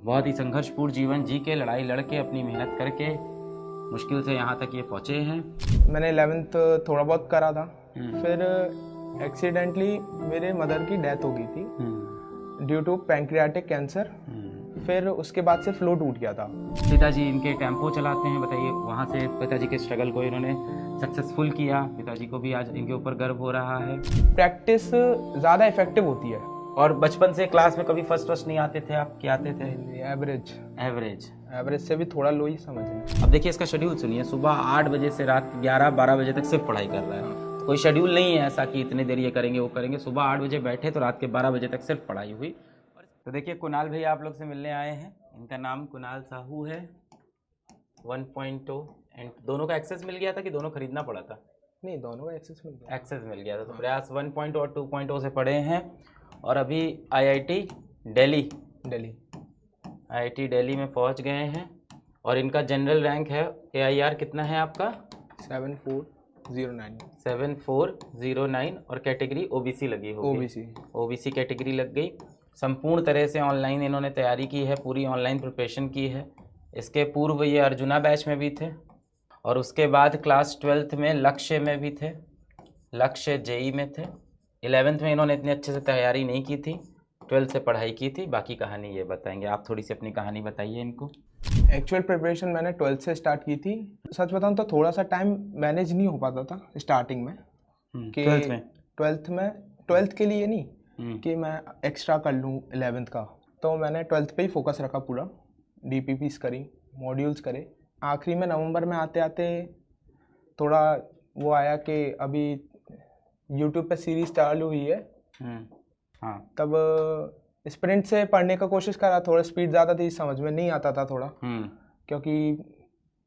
बहुत ही संघर्षपूर्ण जीवन जी के, लड़ाई लड़के, अपनी मेहनत करके मुश्किल से यहाँ तक ये पहुँचे हैं। मैंने 11th थोड़ा बहुत करा था, फिर एक्सीडेंटली मेरे मदर की डेथ हो गई थी ड्यू टू पैंक्रियाटिक कैंसर। फिर उसके बाद से फ्लो टूट गया था। पिताजी इनके टेम्पो चलाते हैं, बताइए वहाँ से पिताजी के स्ट्रगल को इन्होंने सक्सेसफुल किया। पिताजी को भी आज इनके ऊपर गर्व हो रहा है। प्रैक्टिस ज़्यादा इफेक्टिव होती है। और बचपन से क्लास में कभी फर्स्ट नहीं आते थे आप? क्या आते थे? एवरेज से भी थोड़ा लो ही समझें। अब देखिए इसका शेड्यूल सुनिए, सुबह 8 बजे से रात 11-12 बजे तक सिर्फ पढ़ाई कर रहा है। तो कोई शेड्यूल नहीं है ऐसा कि इतने देर ये करेंगे वो करेंगे। सुबह 8 बजे बैठे तो रात के 12 बजे तक सिर्फ पढ़ाई हुई। तो देखिए कुणाल भैया आप लोग से मिलने आए हैं। इनका नाम कुणाल साहू है। 1.2 एंड दोनों का एक्सेस मिल गया था कि दोनों खरीदना पड़ा था? नहीं, दोनों का एक्सेस मिल गया था। तो प्रयास 1.0 और 2.0 से पढ़े हैं और अभी आईआईटी दिल्ली में पहुंच गए हैं। और इनका जनरल रैंक है AIR कितना है आपका? 7409 और कैटेगरी OBC लगी होगी। OBC कैटेगरी लग गई। संपूर्ण तरह से ऑनलाइन इन्होंने तैयारी की है, पूरी ऑनलाइन प्रिपरेशन की है। इसके पूर्व ये अर्जुना बैच में भी थे और उसके बाद क्लास 12th में लक्ष्य में भी थे, लक्ष्य JEE में थे। 11th में इन्होंने इतने अच्छे से तैयारी नहीं की थी, 12th से पढ़ाई की थी। बाकी कहानी ये बताएंगे। आप थोड़ी सी अपनी कहानी बताइए इनको। एक्चुअल प्रिपरेशन मैंने 12th से स्टार्ट की थी। सच बताऊं तो थोड़ा सा टाइम मैनेज नहीं हो पाता था स्टार्टिंग में कि 12th के लिए नहीं कि मैं एक्स्ट्रा कर लूँ 11th का। तो मैंने 12th पे ही फोकस रखा पूरा। DPPs करी, मॉड्यूल्स करे। आखिरी में नवंबर में आते आते थोड़ा वो आया कि अभी YouTube पे सीरीज चालू हुई है। हाँ। तब स्प्रिंट से पढ़ने का कोशिश करा। थोड़ा स्पीड ज़्यादा थी, समझ में नहीं आता था थोड़ा, क्योंकि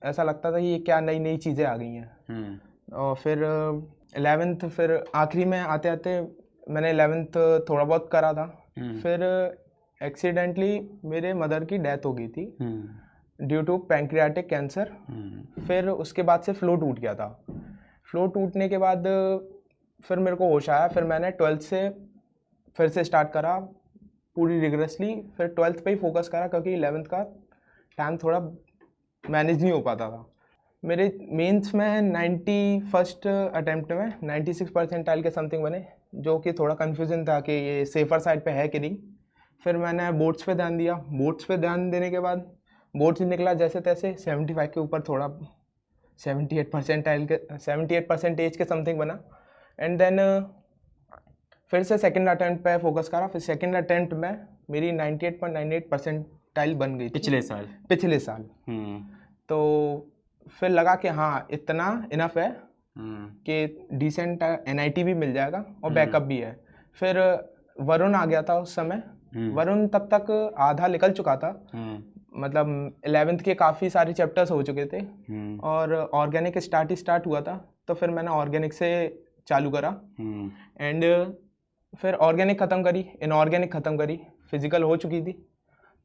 ऐसा लगता था ये क्या नई नई चीज़ें आ गई हैं। और फिर 11th फिर आखिरी में आते आते मैंने 11th थोड़ा बहुत करा था। फिर एक्सीडेंटली मेरे मदर की डेथ हो गई थी ड्यू टू पैंक्रियाटिक कैंसर। फिर उसके बाद से फ्लो टूट गया था। फ्लो टूटने के बाद फिर मेरे को होश आया। फिर मैंने 12th से फिर से स्टार्ट करा पूरी रिगरसली। फिर 12th पे ही फोकस करा क्योंकि 11th का टाइम थोड़ा मैनेज नहीं हो पाता था। मेरे मेंस में 91st अटैम्प्ट में 96 परसेंटाइल के समथिंग बने, जो कि थोड़ा कन्फ्यूजन था कि ये सेफ़र साइड पे है कि नहीं। फिर मैंने बोर्ड्स पे ध्यान दिया। बोर्ड्स पे ध्यान देने के बाद बोर्ड्स निकला जैसे तैसे 75 के ऊपर, थोड़ा 78 परसेंटेज के समथिंग बना। एंड देन फिर से सेकंड अटेम्प्ट पे फोकस करा। फिर सेकंड अटेम्प्ट में मेरी 98.98 परसेंटाइल बन गई थी पिछले साल। तो फिर लगा कि हाँ इतना इनफ है कि डिसेंट NIT भी मिल जाएगा और बैकअप भी है। फिर वरुण आ गया था उस समय। वरुण तब तक आधा निकल चुका था, मतलब 11th के काफ़ी सारे चैप्टर्स हो चुके थे और ऑर्गेनिक स्टार्ट हुआ था। तो फिर मैंने ऑर्गेनिक से चालू करा एंड फिर ऑर्गेनिक ख़त्म करी, इनऑर्गेनिक ख़त्म करी, फिजिकल हो चुकी थी।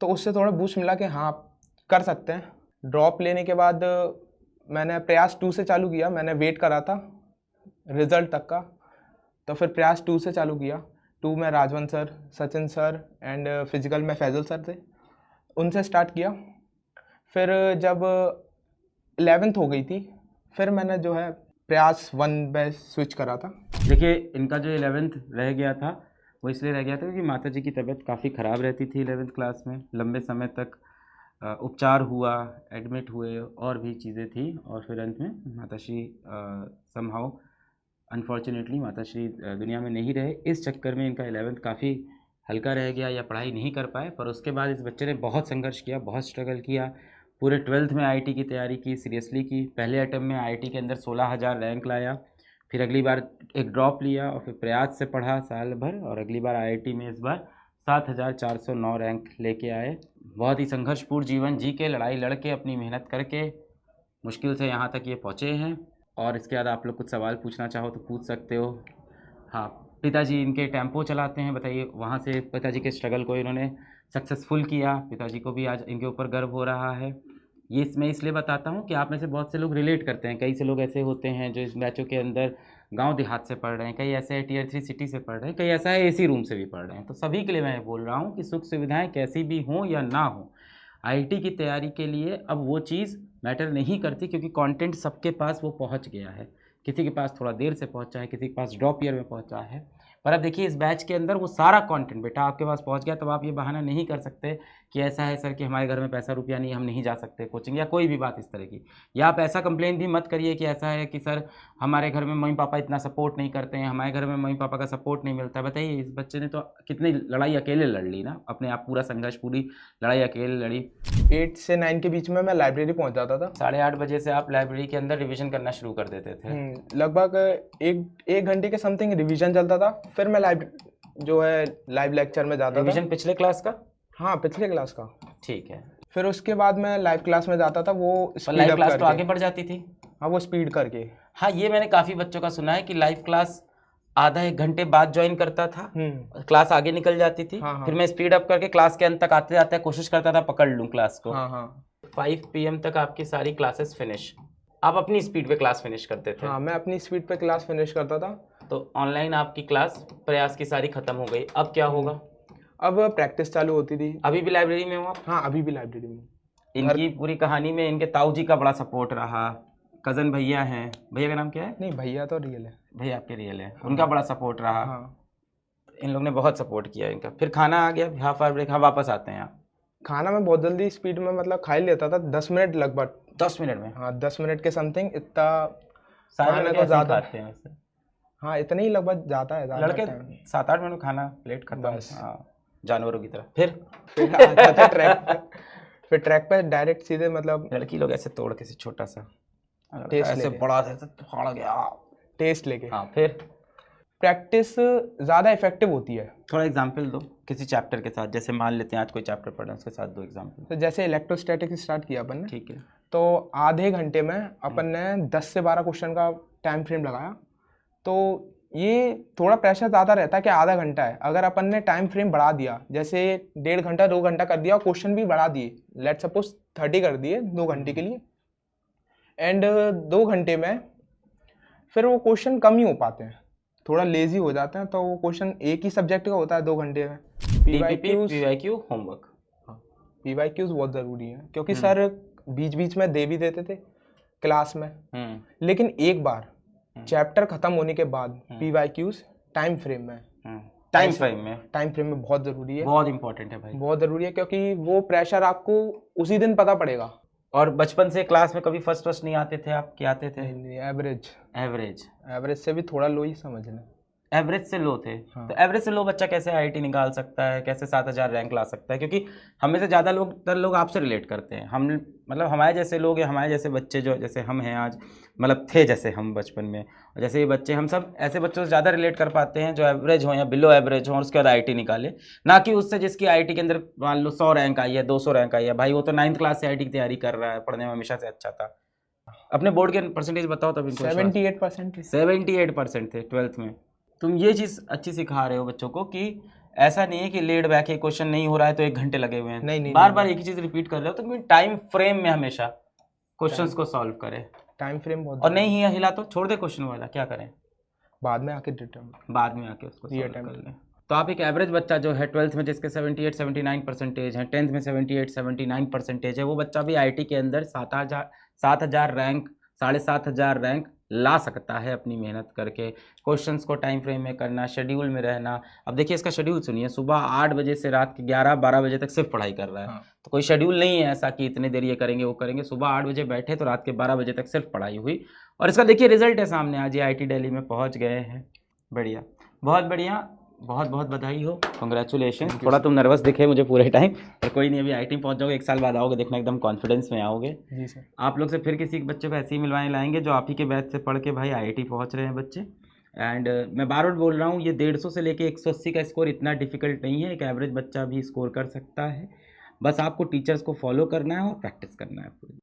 तो उससे थोड़ा बूस्ट मिला कि हाँ कर सकते हैं। ड्रॉप लेने के बाद मैंने प्रयास 2 से चालू किया। मैंने वेट करा था रिज़ल्ट तक का, तो फिर प्रयास 2 से चालू किया। 2 में Rajwant sir, Sachin sir and physical में फैजल सर थे, उनसे स्टार्ट किया। फिर जब 11th हो गई थी फिर मैंने जो है प्रयास 1 पे स्विच करा था। देखिए इनका जो 11th रह गया था वो इसलिए रह गया था क्योंकि माता जी की तबीयत काफ़ी ख़राब रहती थी 11th क्लास में। लंबे समय तक उपचार हुआ, एडमिट हुए और भी चीज़ें थी और फिर अंत में माताश्री समहाउ अनफॉर्चुनेटली माताश्री दुनिया में नहीं रहे। इस चक्कर में इनका 11th काफ़ी हल्का रह गया या पढ़ाई नहीं कर पाए। पर उसके बाद इस बच्चे ने बहुत संघर्ष किया, बहुत स्ट्रगल किया। पूरे 12th में IIT की तैयारी की, सीरियसली की। पहले अटेम्प्ट में IIT के अंदर 16,000 रैंक लाया। फिर अगली बार एक ड्रॉप लिया और फिर प्रयास से पढ़ा साल भर और अगली बार IIT में इस बार 7,409 रैंक लेके आए। बहुत ही संघर्षपूर्ण जीवन जी के, लड़ाई लड़के, अपनी मेहनत करके मुश्किल से यहाँ तक ये पहुँचे हैं। और इसके बाद आप लोग कुछ सवाल पूछना चाहो तो पूछ सकते हो। हाँ, पिताजी इनके टेम्पो चलाते हैं, बताइए वहाँ से पिताजी के स्ट्रगल को इन्होंने सक्सेसफुल किया। पिताजी को भी आज इनके ऊपर गर्व हो रहा है। ये मैं इसलिए बताता हूँ कि आप में से बहुत से लोग रिलेट करते हैं। कई से लोग ऐसे होते हैं जो इस बैचों के अंदर गांव देहात से पढ़ रहे हैं, कई ऐसे Tier 3 सिटी से पढ़ रहे हैं, कई ऐसा है AC रूम से भी पढ़ रहे हैं। तो सभी के लिए मैं बोल रहा हूँ कि सुख सुविधाएं कैसी भी हों या ना हो, आईआईटी की तैयारी के लिए अब वो चीज़ मैटर नहीं करती, क्योंकि कंटेंट सबके पास वो पहुंच गया है। किसी के पास थोड़ा देर से पहुंचा है, किसी के पास ड्रॉप ईयर में पहुंचा है, पर अब देखिए इस बैच के अंदर वो सारा कंटेंट बेटा आपके पास पहुंच गया। तब आप ये बहाना नहीं कर सकते कि ऐसा है सर कि हमारे घर में पैसा रुपया नहीं, हम नहीं जा सकते कोचिंग, या कोई भी बात इस तरह की। या आप ऐसा कंप्लेन भी मत करिए कि ऐसा है कि सर हमारे घर में मम्मी पापा इतना सपोर्ट नहीं करते हैं, हमारे घर में मम्मी पापा का सपोर्ट नहीं मिलता है। बताइए, इस बच्चे ने तो कितनी लड़ाई अकेले लड़ ली ना, अपने आप पूरा संघर्ष, पूरी लड़ाई अकेले लड़ी। 8 से 9 के बीच में मैं लाइब्रेरी पहुंच जाता था। 8:30 बजे से आप लाइब्रेरी के अंदर रिविजन करना शुरू कर देते थे। लगभग एक घंटे के समथिंग रिविजन चलता था। फिर मैं जो है लाइव लेक्चर में जाता था। रिविजन पिछले क्लास का? हाँ, पिछले क्लास का। ठीक है। फिर उसके बाद मैं लाइव क्लास में जाता था, वो लाइव क्लास तो आगे बढ़ जाती थी। हाँ, वो स्पीड करके। हाँ, ये मैंने काफ़ी बच्चों का सुना है कि लाइव क्लास आधा एक घंटे बाद ज्वाइन करता था, क्लास आगे निकल जाती थी। हाँ। फिर मैं स्पीड अप करके क्लास के अंत तक आते जाते कोशिश करता था पकड़ लूँ क्लास को। हाँ। 5 PM तक आपकी सारी क्लासेस फिनिश। आप अपनी स्पीड पे क्लास फिनिश करते थे? हाँ, मैं अपनी स्पीड पे क्लास फिनिश करता था। तो ऑनलाइन आपकी क्लास प्रयास की सारी खत्म हो गई, अब क्या होगा? अब प्रैक्टिस चालू होती थी। अभी भी लाइब्रेरी में हो आप? हाँ, अभी भी लाइब्रेरी में। इनकी पूरी कहानी में इनके ताऊ जी का बड़ा सपोर्ट रहा, कज़न भैया हैं, भैया का नाम क्या है? नहीं, भैया तो रियल है। भैया आपके रियल है। हाँ। उनका बड़ा सपोर्ट रहा। हाँ। इन लोग ने बहुत सपोर्ट किया इनका। फिर खाना आ गया, हाफ आवर ब्रेक, हाँ वापस आते हैं आप? खाना मैं बहुत जल्दी स्पीड में मतलब खा ही लेता था, 10 मिनट लगभग। 10 मिनट में? हाँ, 10 मिनट के समथिंग इतना। सारे लोग ज़्यादा खाते हैं वैसे? हाँ, इतना ही लगभग जाता है लड़के। 7-8 मिनट खाना प्लेट खत्म। हाँ, जानवरों की तरह। फिर ट्रैक पे डायरेक्ट सीधे मतलब लड़की लोग ऐसे तोड़ के छोटा सा ऐसे बड़ा सा फाड़ गया टेस्ट लेके। हाँ, फिर प्रैक्टिस ज़्यादा इफेक्टिव होती है। थोड़ा एग्जांपल दो किसी चैप्टर के साथ, जैसे मान लेते हैं आज कोई चैप्टर पढ़ना, उसके साथ दो एग्जांपल। तो जैसे इलेक्ट्रोस्टैटिक्स स्टार्ट किया अपन ने, ठीक है, तो आधे घंटे में अपन ने 10 से 12 क्वेश्चन का टाइम फ्रेम लगाया। तो ये थोड़ा प्रेशर ज़्यादा रहता है कि आधा घंटा है, अगर अपन ने टाइम फ्रेम बढ़ा दिया, जैसे 1.5 घंटा 2 घंटा कर दिया, क्वेश्चन भी बढ़ा दिए, लेट सपोज 30 कर दिए 2 घंटे के लिए, एंड 2 घंटे में फिर वो क्वेश्चन कम ही हो पाते हैं, थोड़ा लेजी हो जाते हैं। तो वो क्वेश्चन एक ही सब्जेक्ट का होता है 2 घंटे में। PYQ homework. पीवाईक्यूज बहुत ज़रूरी है, क्योंकि सर बीच बीच में दे भी देते थे क्लास में, लेकिन एक बार चैप्टर खत्म होने के बाद पीवाईक्यूज टाइम फ्रेम में बहुत ज़रूरी है, बहुत इंपॉर्टेंट है भाई, बहुत ज़रूरी है, क्योंकि वो प्रेशर आपको उसी दिन पता पड़ेगा। और बचपन से क्लास में कभी फर्स्ट नहीं आते थे आप? क्या आते थे? एवरेज से भी थोड़ा लो ही समझ लें। एवरेज से लो थे? हाँ। तो एवरेज से लो बच्चा कैसे आईआईटी निकाल सकता है, कैसे 7000 रैंक ला सकता है? क्योंकि हमें से ज़्यादा लोग आपसे रिलेट करते हैं। हम मतलब हमारे जैसे लोग या हमारे जैसे बच्चे जो जैसे हम हैं आज, मतलब थे जैसे हम बचपन में, और जैसे ये बच्चे, हम सब ऐसे बच्चों से ज़्यादा रिलेट कर पाते हैं जो एवरेज हो या बिलो एवरेज हो, और उसके बाद आईआईटी निकाले, ना कि उससे जिसकी आईआईटी के अंदर मान लो 100 रैंक आई है, 200 रैंक आई है। भाई वो तो 9th क्लास से आईआईटी की तैयारी कर रहा है, पढ़ने में हमेशा से अच्छा था। अपने बोर्ड के परसेंटेज बताओ तब। 78% थे 12th में। तुम ये चीज़ अच्छी सिखा रहे हो बच्चों को कि ऐसा नहीं है कि लेड बैक है, क्वेश्चन नहीं हो रहा है तो 1 घंटे लगे हुए हैं। नहीं, बार बार एक ही चीज़ रिपीट कर रहे हो, तो टाइम फ्रेम में हमेशा क्वेश्चंस को सॉल्व करें। टाइम फ्रेम बहुत, और नहीं हिला तो छोड़ दे क्वेश्चन वाला, क्या करें? बाद में आके उसको सॉल्व कर लें। तो आप एक एवरेज बच्चा जो है 12th में जिसके 78-79 परसेंटेज हैं, 10th में 78-79 परसेंटेज है, वो बच्चा भी आईआईटी के अंदर 7,000 रैंक, 7,500 रैंक ला सकता है अपनी मेहनत करके। क्वेश्चंस को टाइम फ्रेम में करना, शेड्यूल में रहना। अब देखिए इसका शेड्यूल सुनिए, सुबह 8 बजे से रात के 11-12 बजे तक सिर्फ पढ़ाई कर रहा है। हाँ। तो कोई शेड्यूल नहीं है ऐसा कि इतने देर ये करेंगे वो करेंगे। सुबह 8 बजे बैठे तो रात के 12 बजे तक सिर्फ पढ़ाई हुई, और इसका देखिए रिजल्ट है सामने, आज ये IIT दिल्ली में पहुँच गए हैं। बढ़िया, बहुत बढ़िया, बहुत बहुत बधाई हो, कॉन्ग्रेचुलेशन। थोड़ा तुम नर्वस दिखे मुझे पूरे टाइम, पर कोई नहीं, अभी IIT पहुंच जाओगे, 1 साल बाद आओगे, देखना एकदम कॉन्फिडेंस में आओगे। जी सर। आप लोग से फिर किसी बच्चे को ऐसे ही मिलवाने लाएंगे जो आप ही के बैच से पढ़ के भाई IIT पहुंच रहे हैं बच्चे। एंड मैं बार बार बोल रहा हूँ, ये 150 से लेके 180 का स्कोर इतना डिफिकल्ट नहीं है, एक एवरेज बच्चा भी स्कोर कर सकता है। बस आपको टीचर्स को फॉलो करना है और प्रैक्टिस करना है।